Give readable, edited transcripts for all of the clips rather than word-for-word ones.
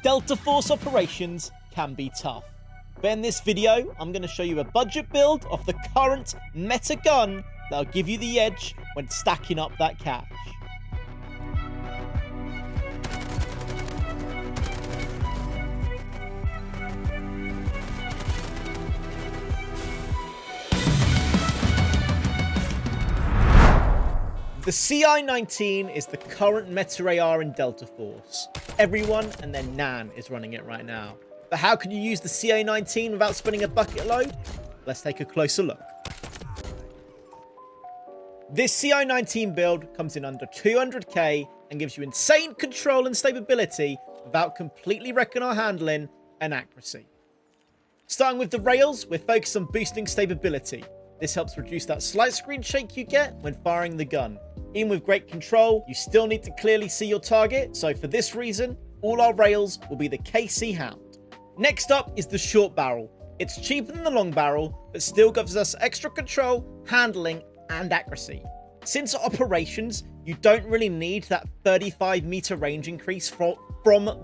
Delta Force operations can be tough. But in this video, I'm going to show you a budget build of the current meta gun that'll give you the edge when stacking up that cash. The CI-19 is the current meta AR in Delta Force. Everyone and their nan is running it right now. But how can you use the CI-19 without spending a bucket load? Let's take a closer look. This CI-19 build comes in under 200k and gives you insane control and stability without completely wrecking our handling and accuracy. Starting with the rails, we're focused on boosting stability. This helps reduce that slight screen shake you get when firing the gun. Even with great control, you still need to clearly see your target, so for this reason, all our rails will be the KC Hound. Next up is the short barrel. It's cheaper than the long barrel, but still gives us extra control, handling, and accuracy. Since operations, you don't really need that 35-meter range increase from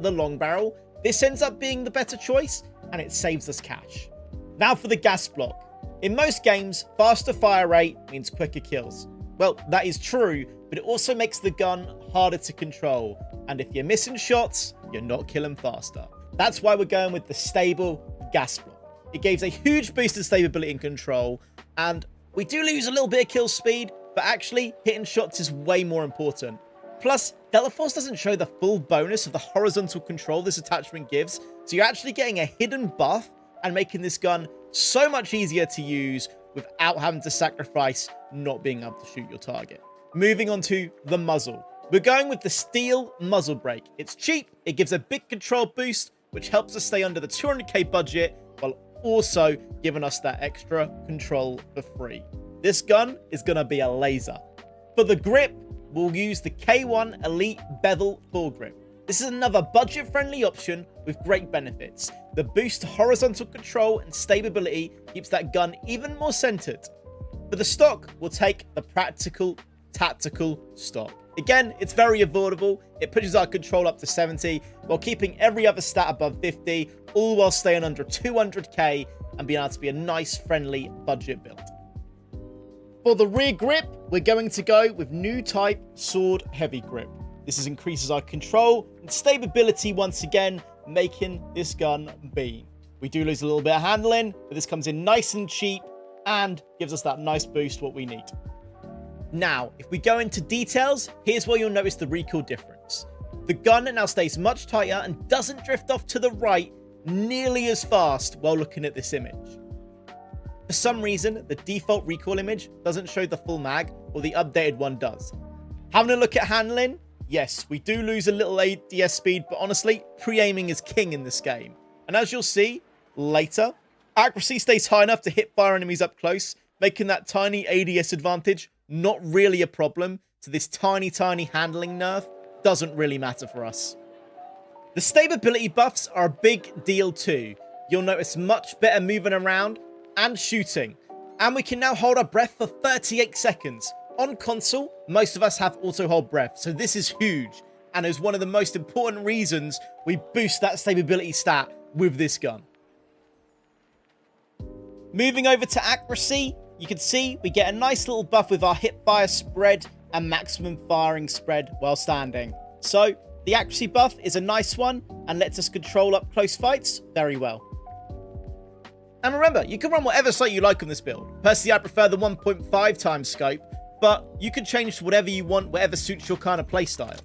the long barrel. This ends up being the better choice, and it saves us cash. Now for the gas block. In most games, faster fire rate means quicker kills. Well, that is true, but it also makes the gun harder to control. And if you're missing shots, you're not killing faster. That's why we're going with the stable gas block. It gives a huge boost in stability and control, and we do lose a little bit of kill speed, but actually hitting shots is way more important. Plus, Delta Force doesn't show the full bonus of the horizontal control this attachment gives, so you're actually getting a hidden buff and making this gun so much easier to use without having to sacrifice not being able to shoot your target. Moving on to the muzzle. We're going with the steel muzzle brake. It's cheap, it gives a big control boost, which helps us stay under the 200k budget, while also giving us that extra control for free. This gun is going to be a laser. For the grip, we'll use the K1 Elite Bevel foregrip. This is another budget-friendly option with great benefits. The boost to horizontal control and stability keeps that gun even more centered. For the stock, we'll take the practical tactical stock. Again, it's very affordable. It pushes our control up to 70 while keeping every other stat above 50, all while staying under 200k and being able to be a nice, friendly budget build. For the rear grip, we're going to go with new type sword heavy grip. This increases our control and stability once again, making this gun beam. We do lose a little bit of handling, but this comes in nice and cheap and gives us that nice boost what we need. Now, if we go into details, here's where you'll notice the recoil difference. The gun now stays much tighter and doesn't drift off to the right nearly as fast while looking at this image. For some reason, the default recoil image doesn't show the full mag, or the updated one does. Having a look at handling, yes, we do lose a little ADS speed, but honestly, pre-aiming is king in this game. And as you'll see later, accuracy stays high enough to hit fire enemies up close, making that tiny ADS advantage not really a problem, so this tiny handling nerf doesn't really matter for us. The stability buffs are a big deal too. You'll notice much better moving around and shooting, and we can now hold our breath for 38 seconds. On console, most of us have auto hold breath, so this is huge, and is one of the most important reasons we boost that stability stat with this gun. Moving over to accuracy, you can see we get a nice little buff with our hip fire spread and maximum firing spread while standing. So the accuracy buff is a nice one and lets us control up close fights very well. And remember, you can run whatever sight you like on this build. Personally, I prefer the 1.5 times scope, but you can change to whatever you want, whatever suits your kind of playstyle.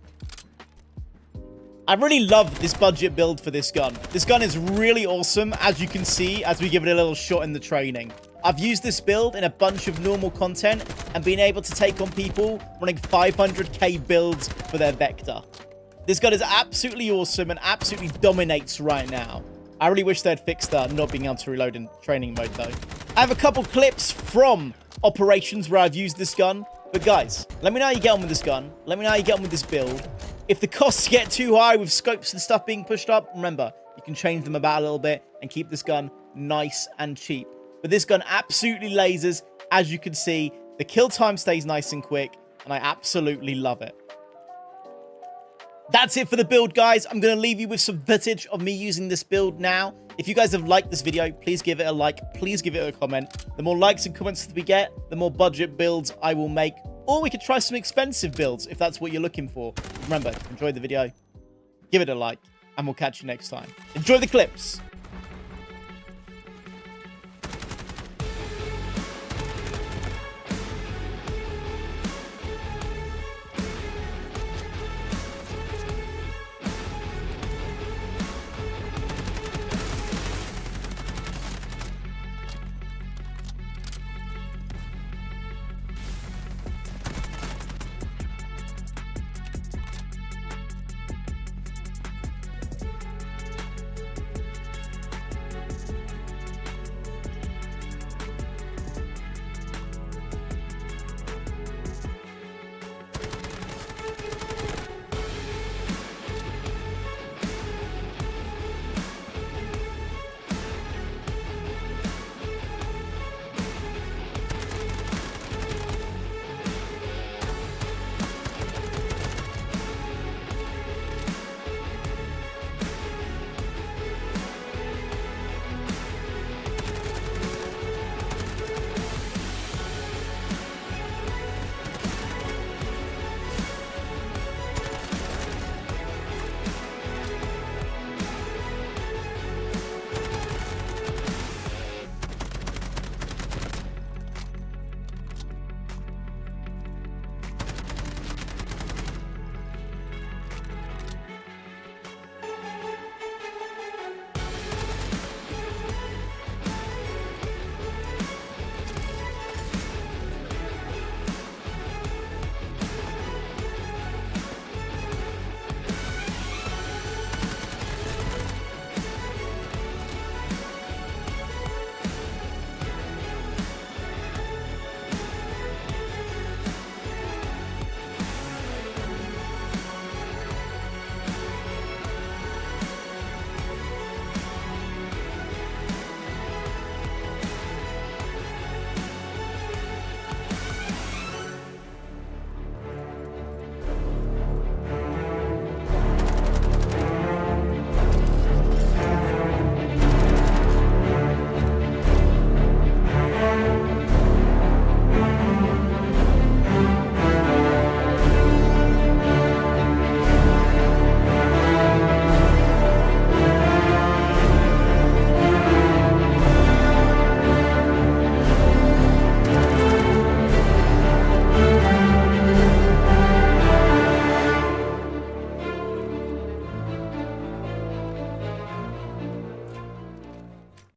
I really love this budget build for this gun. This gun is really awesome, as you can see, as we give it a little shot in the training. I've used this build in a bunch of normal content and been able to take on people running 500k builds for their Vector. This gun is absolutely awesome and absolutely dominates right now. I really wish they'd fixed that not being able to reload in training mode though. I have a couple clips from operations where I've used this gun, but guys, let me know how you get on with this gun. Let me know how you get on with this build. If the costs get too high with scopes and stuff being pushed up, remember, you can change them about a little bit and keep this gun nice and cheap. But this gun absolutely lasers. As you can see, the kill time stays nice and quick, and I absolutely love it. That's it for the build, guys. I'm going to leave you with some footage of me using this build now. If you guys have liked this video, please give it a like. Please give it a comment. The more likes and comments that we get, the more budget builds I will make. Or we could try some expensive builds if that's what you're looking for. Remember, enjoy the video, give it a like, and we'll catch you next time. Enjoy the clips.